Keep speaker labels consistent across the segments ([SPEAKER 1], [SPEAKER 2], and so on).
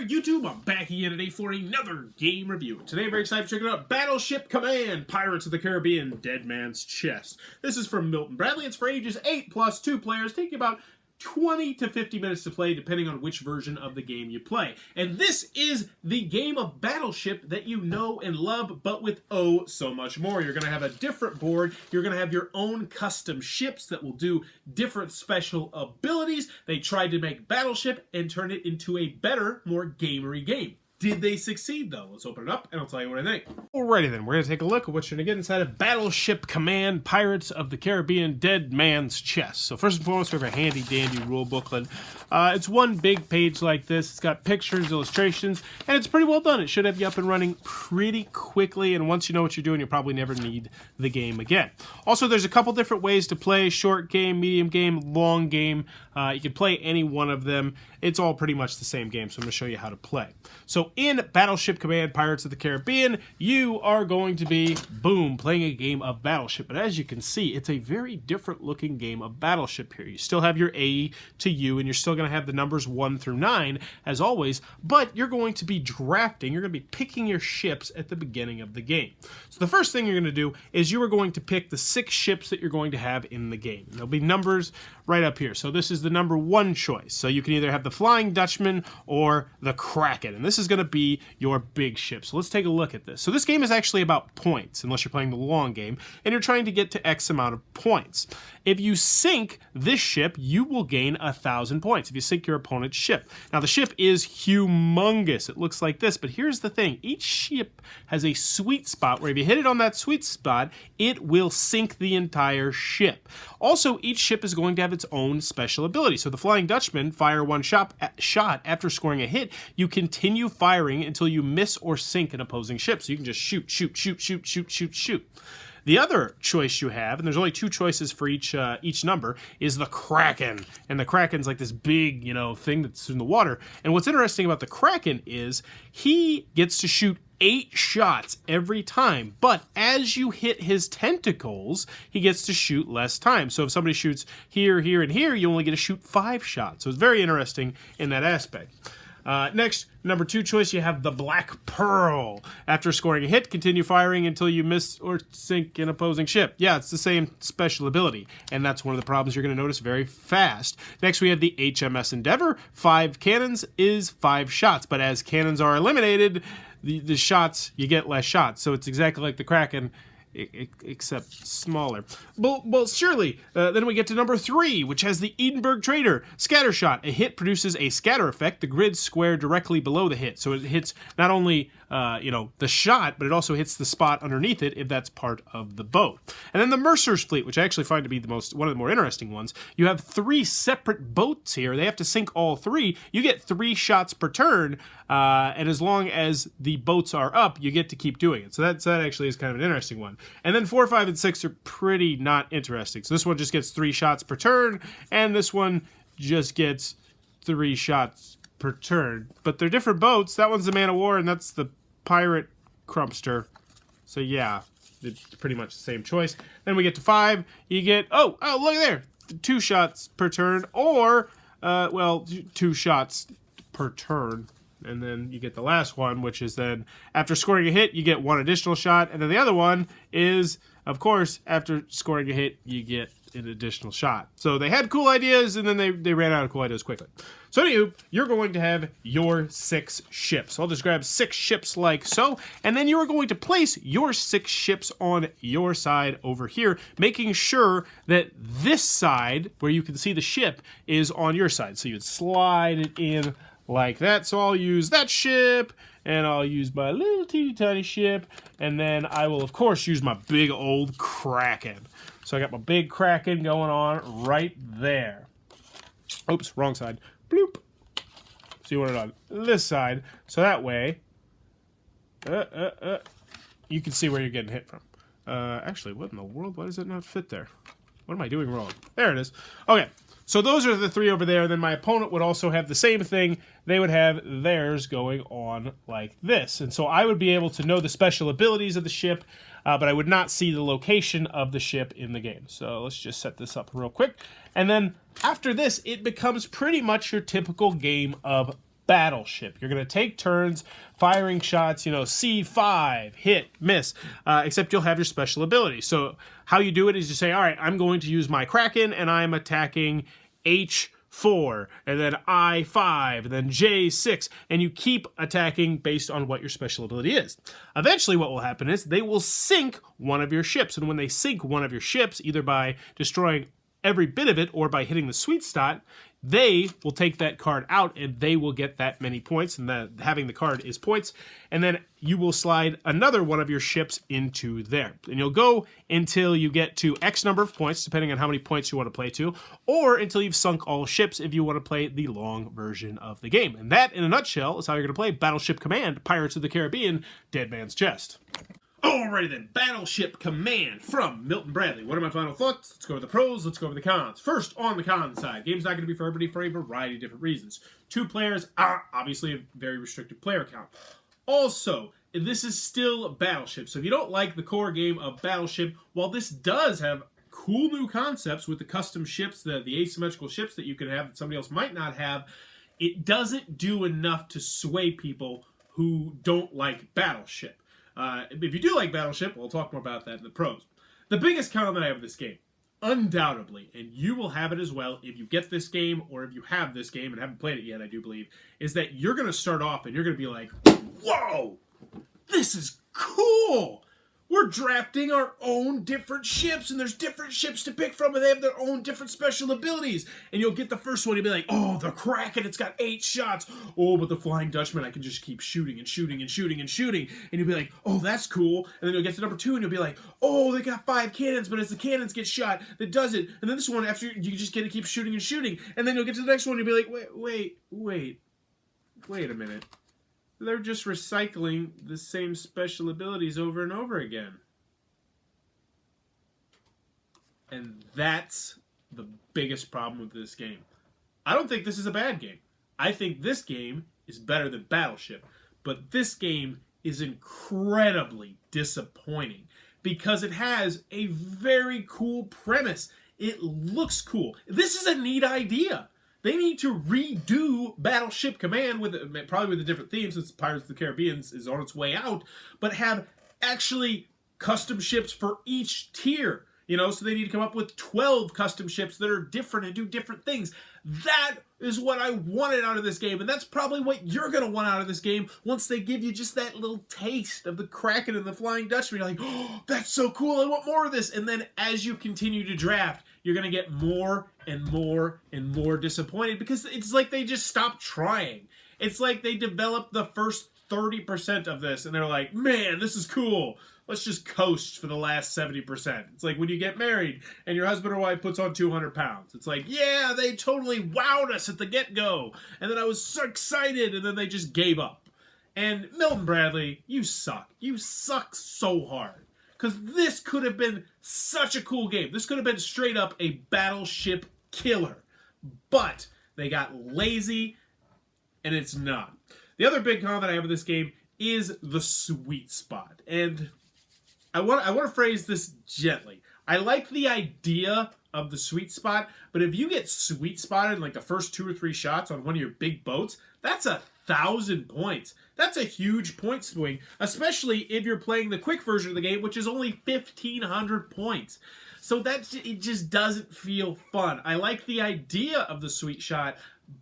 [SPEAKER 1] there, YouTube. I'm back again today for another game review. Today I'm very excited to check out Battleship Command, Pirates of the Caribbean, Dead Man's Chest. This is from Milton Bradley. It's for ages 8 plus 2 players, taking about 20 to 50 minutes to play, depending on which version of the game you play. And this is the game of Battleship that you know and love, but with oh so much more. You're going to have a different board. You're going to have your own custom ships that will do different special abilities. They tried to make Battleship and turn it into a better, more gamery game. Did they succeed, though? Let's open it up, and I'll tell you what I think. Alrighty, then. We're going to take a look at what you're going to get inside of Battleship Command, Pirates of the Caribbean, Dead Man's Chest. So first and foremost, we have a handy-dandy rule booklet. It's one big page like this. It's got pictures, illustrations, and it's pretty well done. It should have you up and running pretty quickly, and once you know what you're doing, you'll probably never need the game again. Also, there's a couple different ways to play: short game, medium game, long game. You can play any one of them. It's all pretty much the same game, so I'm going to show you how to play. So in Battleship Command, Pirates of the Caribbean, you are going to be, boom, playing a game of Battleship. But as you can see, it's a very different looking game of Battleship here. You still have your A to U, and you're still going to have the numbers 1 through 9, as always, but you're going to be drafting, you're going to be picking your ships at the beginning of the game. So the first thing you're going to do is you are going to pick the 6 ships that you're going to have in the game. There'll be numbers right up here. So this is the number 1 choice. So you can either have the Flying Dutchman or the Kraken, and this is going to be your big ship. So let's take a look at this. So this game is actually about points, unless you're playing the long game, and you're trying to get to X amount of points. If you sink this ship, you will gain 1,000 points if you sink your opponent's ship. Now the ship is humongous. It looks like this, but here's the thing. Each ship has a sweet spot where if you hit it on that sweet spot, it will sink the entire ship. Also, each ship is going to have its own special ability. So the Flying Dutchman, fire 1 shot after scoring a hit. You continue firing until you miss or sink an opposing ship. So you can just shoot, shoot, shoot, shoot, shoot, shoot, shoot. The other choice you have, and there's only 2 choices for each number, is the Kraken. And the Kraken's like this big, thing that's in the water. And what's interesting about the Kraken is he gets to shoot 8 shots every time, but as you hit his tentacles, he gets to shoot less time. So if somebody shoots here, here, and here, you only get to shoot 5 shots. So it's very interesting in that aspect. Next, number 2 choice, you have the Black Pearl. After scoring a hit, continue firing until you miss or sink an opposing ship. Yeah, it's the same special ability, and that's one of the problems you're going to notice very fast. Next, we have the HMS Endeavour. 5 cannons is 5 shots, but as cannons are eliminated, the shots, you get less shots. So it's exactly like the Kraken, except smaller. Well, surely. Then we get to number 3, which has the Edinburgh Trader. Scatter shot. A hit produces a scatter effect. The grid square directly below the hit. So it hits not only the shot, but it also hits the spot underneath it if that's part of the boat. And then the Mercer's fleet, which I actually find to be one of the more interesting ones. You have 3 separate boats here. They have to sink all 3. You get 3 shots per turn, and as long as the boats are up, you get to keep doing it. So that actually is kind of an interesting one. And then 4, 5, and 6 are pretty not interesting. So this one just gets 3 shots per turn, and this one just gets 3 shots per turn. But they're different boats. That one's the Man of War, and that's the Pirate Crumpster. So yeah, it's pretty much the same choice. Then we get to 5. You get, oh, look there. 2 shots per turn, or, 2 shots per turn. And then you get the last one, which is then after scoring a hit, you get 1 additional shot. And then the other one is, of course, after scoring a hit, you get an additional shot. So they had cool ideas, and then they ran out of cool ideas quickly. So anywho, you're going to have your 6 ships. I'll just grab 6 ships like so, and then you are going to place your 6 ships on your side over here, making sure that this side, where you can see the ship, is on your side. So you'd slide it in like that. So I'll use that ship, and I'll use my little teeny tiny ship, and then I will of course use my big old Kraken. So I got my big Kraken going on right there. Oops, wrong side. Bloop. So you want it on this side, so that way you can see where you're getting hit from. Actually, what in the world? Why does it not fit there? What am I doing wrong? There it is. Okay. So those are the 3 over there. Then my opponent would also have the same thing. They would have theirs going on like this. And so I would be able to know the special abilities of the ship, but I would not see the location of the ship in the game. So let's just set this up real quick. And then after this, it becomes pretty much your typical game of Battleship. You're going to take turns firing shots, C5, hit, miss, except you'll have your special ability. So how you do it is you say, all right, I'm going to use my Kraken, and I'm attacking H4, and then I5, and then J6, and you keep attacking based on what your special ability is. Eventually what will happen is they will sink one of your ships, and when they sink one of your ships, either by destroying every bit of it or by hitting the sweet spot, they will take that card out and they will get that many points, and having the card is points, and then you will slide another one of your ships into there. And you'll go until you get to X number of points, depending on how many points you want to play to, or until you've sunk all ships if you want to play the long version of the game. And that, in a nutshell, is how you're going to play Battleship Command, Pirates of the Caribbean, Dead Man's Chest. Alrighty then, Battleship Command from Milton Bradley. What are my final thoughts? Let's go over the pros, let's go over the cons. First, on the con side, game's not going to be for everybody for a variety of different reasons. 2 players are obviously a very restricted player count. Also, this is still Battleship, so if you don't like the core game of Battleship, while this does have cool new concepts with the custom ships, the asymmetrical ships that you can have that somebody else might not have, it doesn't do enough to sway people who don't like Battleship. If you do like Battleship, we'll talk more about that in the pros. The biggest con that I have of this game, undoubtedly, and you will have it as well if you get this game or if you have this game and haven't played it yet, I do believe, is that you're going to start off and you're going to be like, whoa, this is cool. We're drafting our own different ships, and there's different ships to pick from, and they have their own different special abilities. And you'll get the first one, you'll be like, oh, the Kraken, it's got 8 shots. Oh, but the Flying Dutchman, I can just keep shooting and shooting and shooting and shooting. And you'll be like, oh, that's cool. And then you'll get to number 2, and you'll be like, oh, they got 5 cannons, but as the cannons get shot, that does it. And then this one, after you just get to keep shooting and shooting. And then you'll get to the next one, and you'll be like, wait a minute. They're just recycling the same special abilities over and over again. And that's the biggest problem with this game. I don't think this is a bad game. I think this game is better than Battleship. But this game is incredibly disappointing because it has a very cool premise. It looks cool. This is a neat idea. They need to redo Battleship Command probably with a different theme since Pirates of the Caribbean is on its way out, but have actually custom ships for each tier. So they need to come up with 12 custom ships that are different and do different things. That is what I wanted out of this game, and that's probably what you're going to want out of this game once they give you just that little taste of the Kraken and the Flying Dutchman. You're like, oh, that's so cool, I want more of this. And then as you continue to draft, you're going to get more and more and more disappointed because it's like they just stopped trying. It's like they developed the first 30% of this, and they're like, man, this is cool. Let's just coast for the last 70%. It's like when you get married and your husband or wife puts on 200 pounds. It's like, yeah, they totally wowed us at the get-go. And then I was so excited, and then they just gave up. And Milton Bradley, you suck. You suck so hard. Because this could have been such a cool game. This could have been straight up a Battleship killer. But they got lazy, and it's not. The other big con that I have with this game is the sweet spot. And I want to phrase this gently. I like the idea of the sweet spot, but if you get sweet spotted in like the first 2 or 3 shots on one of your big boats, that's 1,000 points. That's a huge point swing, especially if you're playing the quick version of the game, which is only 1,500 points. So it just doesn't feel fun. I like the idea of the sweet shot,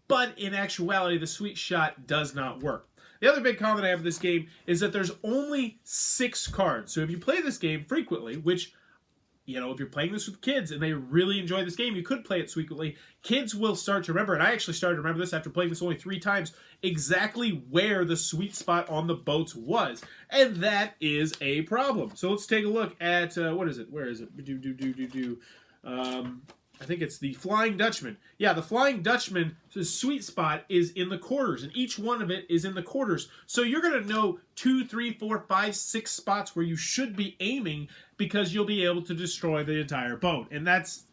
[SPEAKER 1] but in actuality, the sweet shot does not work. The other big con that I have with this game is that there's only 6 cards. So if you play this game frequently, which, if you're playing this with kids and they really enjoy this game, you could play it frequently. Kids will start to remember, and I actually started to remember this after playing this only 3 times, exactly where the sweet spot on the boats was. And that is a problem. So let's take a look at, what is it? Where is it? I think it's the Flying Dutchman. Yeah, the Flying Dutchman, the sweet spot is in the quarters, and each one of it is in the quarters. So you're going to know 2, 3, 4, 5, 6 spots where you should be aiming because you'll be able to destroy the entire boat. And that's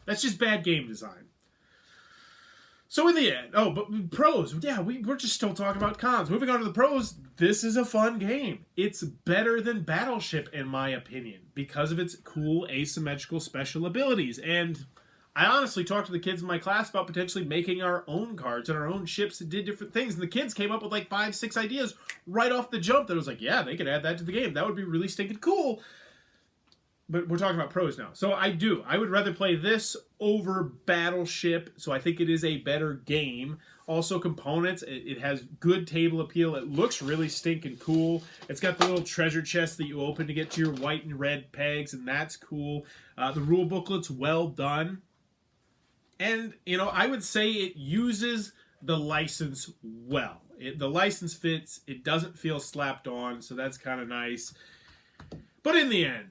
[SPEAKER 1] just bad game design. So in the end, but pros, yeah, we're just still talking about cons. Moving on to the pros, this is a fun game. It's better than Battleship, in my opinion, because of its cool asymmetrical special abilities. And I honestly talked to the kids in my class about potentially making our own cards and our own ships that did different things. And the kids came up with like 5, 6 ideas right off the jump that was like, yeah, they could add that to the game. That would be really stinking cool. But we're talking about pros now. So I would rather play this over Battleship. So I think it is a better game. Also components, it has good table appeal. It looks really stinking cool. It's got the little treasure chest that you open to get to your white and red pegs, and that's cool. The rule booklet's well done. And, you know, I would say it uses the license well. The license fits. It doesn't feel slapped on, so that's kind of nice. But in the end,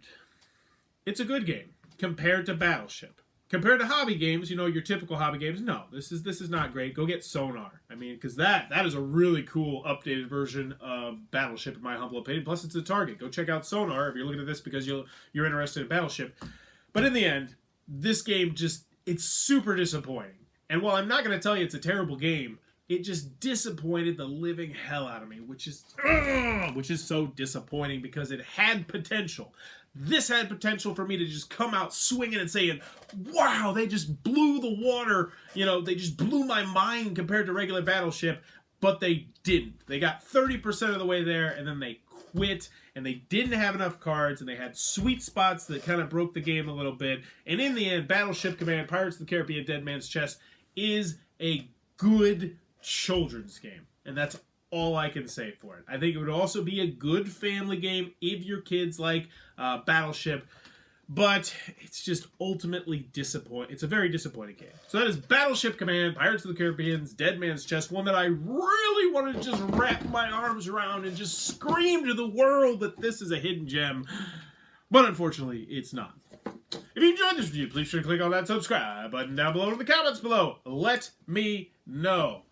[SPEAKER 1] it's a good game compared to Battleship. Compared to hobby games, you know, your typical hobby games, no, this is not great. Go get Sonar. I mean, because that is a really cool updated version of Battleship, in my humble opinion. Plus, it's a Target. Go check out Sonar if you're looking at this because you're interested in Battleship. But in the end, this game it's super disappointing. And while I'm not going to tell you it's a terrible game, it just disappointed the living hell out of me, which is so disappointing because it had potential. This had potential for me to just come out swinging and saying, wow, they just blew the water. You know, they just blew my mind compared to regular Battleship, but they didn't. They got 30% of the way there, and then they quit, and they didn't have enough cards, and they had sweet spots that kind of broke the game a little bit. And in the end, Battleship Command, Pirates of the Caribbean, Dead Man's Chest is a good children's game. And that's all I can say for it. I think it would also be a good family game if your kids like Battleship, but it's just ultimately disappointing. It's a very disappointing game. So that is Battleship Command, Pirates of the Caribbean's Dead Man's Chest, one that I really wanted to just wrap my arms around and just scream to the world that this is a hidden gem. But unfortunately, it's not. If you enjoyed this review, please sure to click on that subscribe button down below in the comments below. Let me know.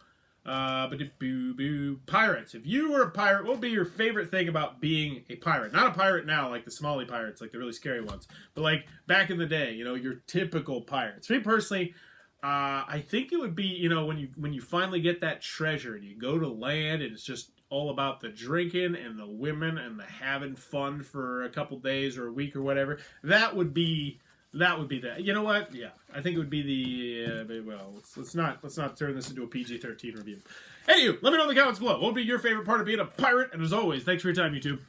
[SPEAKER 1] Pirates. If you were a pirate, what would be your favorite thing about being a pirate? Not a pirate now, like the Somali pirates, like the really scary ones, but like back in the day, you know, your typical pirates. For me personally, I think it would be, you know, when you finally get that treasure and you go to land and it's just all about the drinking and the women and the having fun for a couple days or a week or whatever. That would be that. You know what? Yeah, I think it would be the. Well, let's not turn this into a PG-13 review. Anywho, let me know in the comments below. What would be your favorite part of being a pirate? And as always, thanks for your time, YouTube.